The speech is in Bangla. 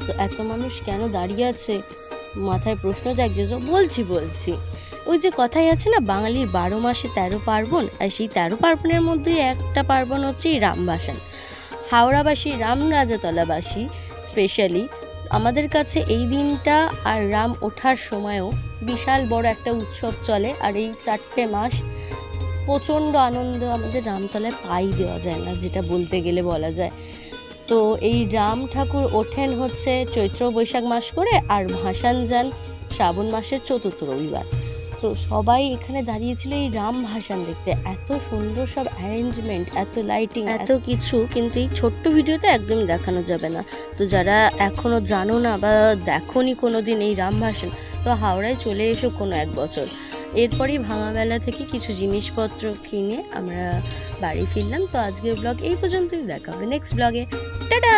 তো এত মানুষ কেন দাঁড়িয়ে আছে, মাথায় প্রশ্ন জাগছে। বলছি ওই যে কথাই আছে না, বাঙালির 12 মাসে 13 পার্বণ, আর সেই 13 পার্বণের মধ্যে একটা পার্বণ হচ্ছে এই রামভাসান। হাওড়াবাসী, রামরাজাতলাবাসী স্পেশালি আমাদের কাছে এই দিনটা আর রাম ওঠার সময়ও বিশাল বড় একটা উৎসব চলে। আর এই 4টে মাস প্রচণ্ড আনন্দ আমাদের রামতলায় পাই দেওয়া যায় না, যেটা বলতে গেলে বলা যায়। তো এই রাম ঠাকুর ওঠেন হচ্ছে চৈত্র বৈশাখ মাস করে, আর ভাসান যান শ্রাবণ মাসের 4র্থ রবিবার। তো সবাই এখানে দাঁড়িয়েছিল এই রাম ভাসান দেখতে। এত সুন্দর সব অ্যারেঞ্জমেন্ট, এত লাইটিং, এত কিছু, কিন্তু এই ছোট্ট ভিডিওতে একদমই দেখানো যাবে না। তো যারা এখনও জানো না বা দেখোনি কোনো দিন এই রাম ভাসান, তো হাওড়ায় চলে এসো কোনো এক বছর। এরপরই ভাঙামেলা থেকে কিছু জিনিসপত্র কিনে আমরা বাড়ি ফিরলাম। তো আজকের ব্লগ এই পর্যন্তই, দেখা হবে নেক্সট ব্লগে। টাটা।